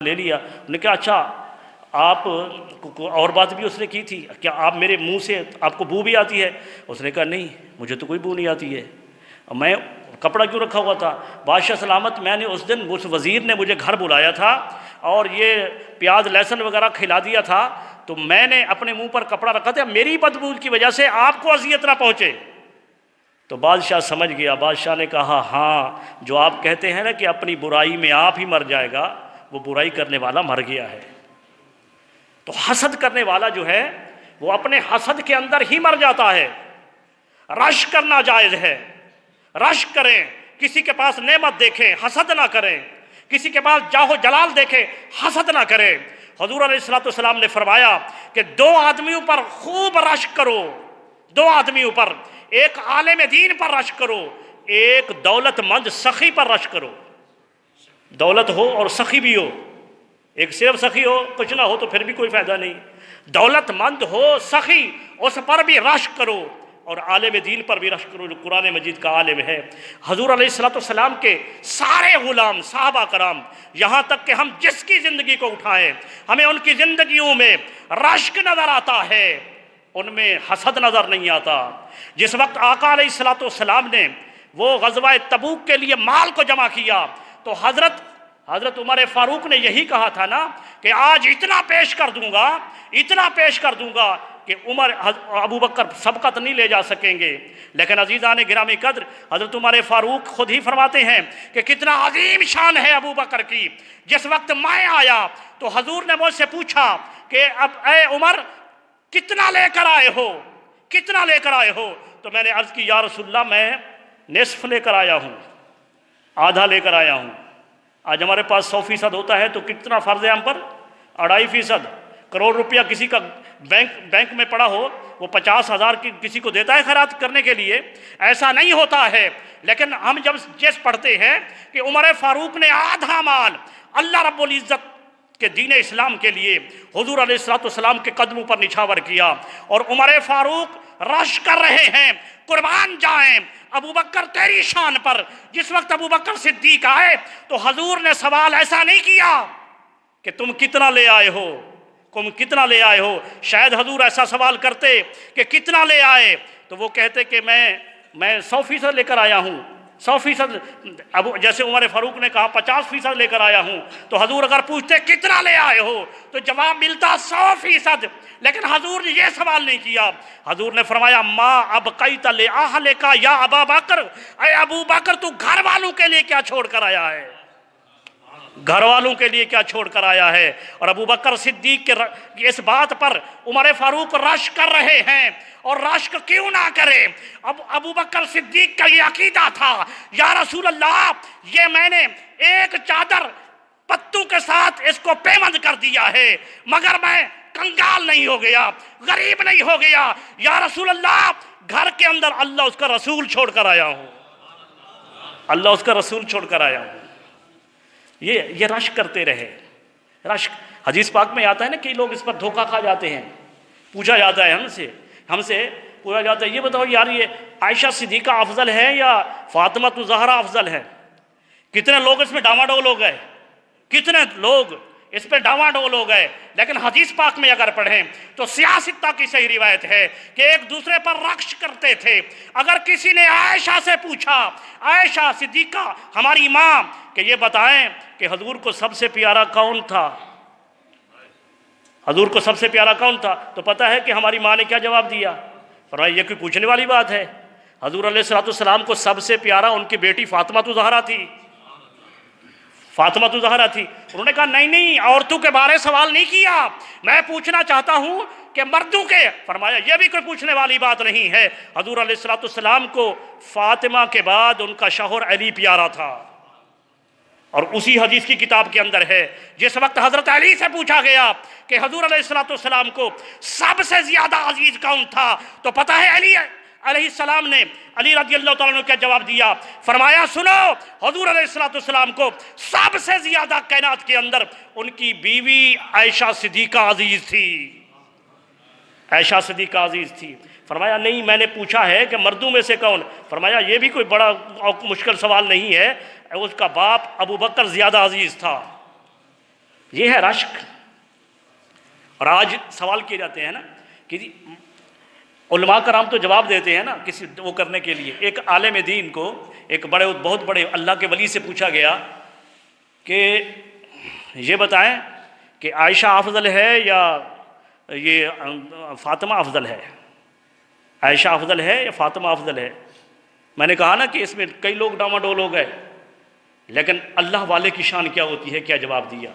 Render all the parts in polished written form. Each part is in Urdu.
لے لیا. انہوں نے کہا اچھا آپ اور بات بھی اس نے کی تھی کیا آپ میرے منہ سے آپ کو بو بھی آتی ہے؟ اس نے کہا نہیں مجھے تو کوئی بو نہیں آتی ہے. میں کپڑا کیوں رکھا ہوا تھا؟ بادشاہ سلامت میں نے اس دن اس وزیر نے مجھے گھر بلایا تھا اور یہ پیاز لہسن وغیرہ کھلا دیا تھا تو میں نے اپنے منہ پر کپڑا رکھا تھا میری بدبو کی وجہ سے آپ کو اذیت نہ پہنچے. تو بادشاہ سمجھ گیا. بادشاہ نے کہا ہاں جو آپ کہتے ہیں نا کہ اپنی برائی میں آپ ہی مر جائے گا وہ برائی کرنے والا مر گیا ہے. تو حسد کرنے والا جو ہے وہ اپنے حسد کے اندر ہی مر جاتا ہے. رش کرنا جائز ہے، رش کریں. کسی کے پاس نعمت دیکھیں حسد نہ کریں، کسی کے پاس جاہ و جلال دیکھیں حسد نہ کریں. حضور علیہ السلام نے فرمایا کہ دو آدمیوں پر خوب رش کرو، دو آدمیوں پر، ایک عالم دین پر رش کرو، ایک دولت مند سخی پر رش کرو. دولت ہو اور سخی بھی ہو، ایک صرف سخی ہو کچھ نہ ہو تو پھر بھی کوئی فائدہ نہیں. دولت مند ہو سخی اس پر بھی رش کرو اور عالم دین پر بھی رش کرو جو قرآن مجید کا عالم ہے. حضور علیہ السلام کے سارے غلام صحابہ کرام یہاں تک کہ ہم جس کی زندگی کو اٹھائیں ہمیں ان کی زندگیوں میں رشک نظر آتا ہے، ان میں حسد نظر نہیں آتا. جس وقت آقا علیہ السلام نے وہ غزوہ تبوک کے لیے مال کو جمع کیا تو حضرت عمر فاروق نے یہی کہا تھا نا کہ آج اتنا پیش کر دوں گا، اتنا پیش کر دوں گا کہ ابو بکر سبقت نہیں لے جا سکیں گے. لیکن عزیزان گرامی قدر حضرت عمر فاروق خود ہی فرماتے ہیں کہ کتنا عظیم شان ہے ابو بکر کی. جس وقت میں آیا تو حضور نے مجھ سے پوچھا کہ اب اے عمر کتنا لے کر آئے ہو، کتنا لے کر آئے ہو؟ تو میں نے عرض کی یا رسول اللہ میں نصف لے کر آیا ہوں، آدھا لے کر آیا ہوں. آج ہمارے پاس 100% ہوتا ہے تو کتنا فرض ہے ہم پر؟ 2.5%. کروڑ روپیہ کسی کا بینک میں پڑا ہو وہ 50,000 کسی کو دیتا ہے خیرات کرنے کے لیے؟ ایسا نہیں ہوتا ہے. لیکن ہم جب چیز پڑھتے ہیں کہ عمر فاروق نے آدھا مال اللہ رب العزت کے دین اسلام کے لیے حضور علیہ السلام کے قدموں پر نچھاور کیا اور عمر فاروق رش کر رہے ہیں قربان جائیں ابو بکر تیری شان پر. جس وقت ابو بکر صدیق آئے تو حضور نے سوال ایسا نہیں کیا کہ تم کتنا لے آئے ہو، تم کتنا لے آئے ہو. شاید حضور ایسا سوال کرتے کہ کتنا لے آئے تو وہ کہتے کہ میں 100% لے کر آیا ہوں، 100%. جیسے عمر فاروق نے کہا 50% لے کر آیا ہوں تو حضور اگر پوچھتے کتنا لے آئے ہو تو جواب ملتا 100%. لیکن حضور نے یہ سوال نہیں کیا. حضور نے فرمایا ما ابقیت لأہلک یا ابا بکر، اے ابو بکر تو گھر والوں کے لیے کیا چھوڑ کر آیا ہے، گھر والوں کے لیے کیا چھوڑ کر آیا ہے. اور ابو بکر صدیق کے اس بات پر عمر فاروق رش کر رہے ہیں. اور رشک کیوں نہ کرے؟ ابو بکر صدیق کا یہ عقیدہ تھا یا رسول اللہ یہ میں نے ایک چادر پتوں کے ساتھ اس کو پیوند کر دیا ہے مگر میں کنگال نہیں ہو گیا، غریب نہیں ہو گیا. یا رسول اللہ گھر کے اندر اللہ اس کا رسول چھوڑ کر آیا ہوں، اللہ اس کا رسول چھوڑ کر آیا ہوں. یہ رشک کرتے رہے. رشک حدیث پاک میں آتا ہے نا کہ لوگ اس پر دھوکہ کھا جاتے ہیں. پوچھا جاتا ہے ہم سے پوچھا جاتا ہے یہ بتاؤ یار یہ عائشہ صدیقہ افضل ہے یا فاطمہ الزہرا افضل ہے؟ کتنے لوگ اس میں ڈاواڈول ہو گئے، کتنے لوگ اس پہ ڈاواڈول ہو گئے. لیکن حدیث پاک میں اگر پڑھیں تو سیاستہ کی صحیح روایت ہے کہ ایک دوسرے پر رقص کرتے تھے. اگر کسی نے عائشہ سے پوچھا عائشہ صدیقہ ہماری ماں کہ یہ بتائیں کہ حضور کو سب سے پیارا کون تھا، حضور کو سب سے پیارا کون تھا، تو پتہ ہے کہ ہماری ماں نے کیا جواب دیا؟ فرمایا یہ کوئی پوچھنے والی بات ہے؟ حضور علیہ السلام کو سب سے پیارا ان کی بیٹی فاطمہ الزہرا تھی، فاطمہ الزہرا تھی. انہوں نے کہا نہیں عورتوں کے بارے سوال نہیں کیا، میں پوچھنا چاہتا ہوں کہ مردوں کے. فرمایا یہ بھی کوئی پوچھنے والی بات نہیں ہے. حضور علیہ السلام کو فاطمہ کے بعد ان کا شوہر علی پیارا تھا. اور اسی حدیث کی کتاب کے اندر ہے جس وقت حضرت علی سے پوچھا گیا کہ حضور علیہ السلام کو سب سے زیادہ عزیز کون تھا تو پتہ ہے علی علیہ السلام نے علی رضی اللہ تعالیٰ عنہ کیا جواب دیا؟ فرمایا سنو حضور علیہ السلام کو سب سے زیادہ کائنات کے اندر ان کی بیوی عائشہ صدیقہ عزیز تھی، عائشہ صدیقہ عزیز تھی. فرمایا نہیں میں نے پوچھا ہے کہ مردوں میں سے کون. فرمایا یہ بھی کوئی بڑا مشکل سوال نہیں ہے، اس کا باپ ابو بکر زیادہ عزیز تھا. یہ ہے رشک۔ اور آج سوال کیے جاتے ہیں نا کہ جی علماء کرام تو جواب دیتے ہیں نا کسی وہ کرنے کے لیے۔ ایک عالم دین کو ایک بہت بڑے اللہ کے ولی سے پوچھا گیا کہ یہ بتائیں کہ عائشہ افضل ہے یا یہ فاطمہ افضل ہے، عائشہ افضل ہے یا فاطمہ افضل ہے؟ میں نے کہا نا کہ اس میں کئی لوگ ڈاواڈول ہو گئے، لیکن اللہ والے کی شان کیا ہوتی ہے، کیا جواب دیا؟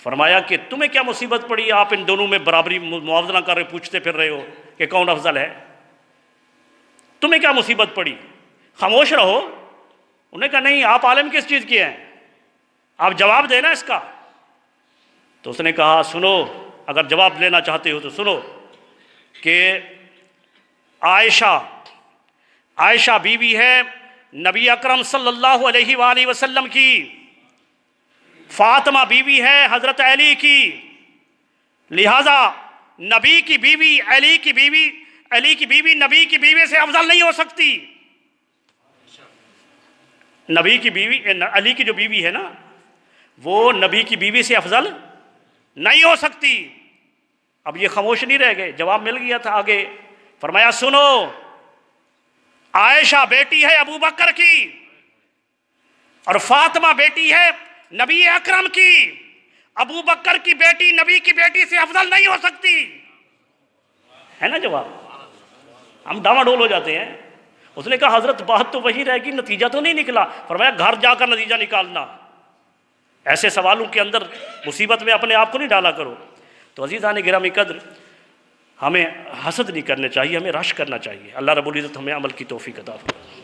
فرمایا کہ تمہیں کیا مصیبت پڑی، آپ ان دونوں میں برابری موازنہ کر رہے پوچھتے پھر رہے ہو کہ کون افضل ہے؟ تمہیں کیا مصیبت پڑی، خاموش رہو۔ انہوں نے کہا نہیں، آپ عالم کس چیز کے ہیں، آپ جواب دینا اس کا۔ تو اس نے کہا سنو، اگر جواب لینا چاہتے ہو تو سنو کہ عائشہ بیوی ہے نبی اکرم صلی اللہ علیہ وآلہ وسلم کی، فاطمہ بیوی ہے حضرت علی کی، لہٰذا نبی کی بیوی علی کی بیوی نبی کی بیوی سے افضل نہیں ہو سکتی۔ نبی کی بیوی، علی کی جو بیوی ہے نا، وہ نبی کی بیوی سے افضل نہیں ہو سکتی۔ اب یہ خاموش نہیں رہ گئے، جواب مل گیا تھا آگے۔ فرمایا سنو، عائشہ بیٹی ہے ابو بکر کی اور فاطمہ بیٹی ہے نبی اکرم کی، ابو بکر کی بیٹی نبی کی بیٹی سے افضل نہیں ہو سکتی۔ ہے نا جواب؟ ہم ڈاواڈول ہو جاتے ہیں۔ اس نے کہا حضرت بات تو وہی رہے گی، نتیجہ تو نہیں نکلا۔ فرمایا گھر جا کر نتیجہ نکالنا، ایسے سوالوں کے اندر مصیبت میں اپنے آپ کو نہیں ڈالا کرو۔ تو عزیزان گرامی قدر، ہمیں حسد نہیں کرنے چاہیے، ہمیں رشک کرنا چاہیے۔ اللہ رب العزت ہمیں عمل کی توفیق عطا فرمائے۔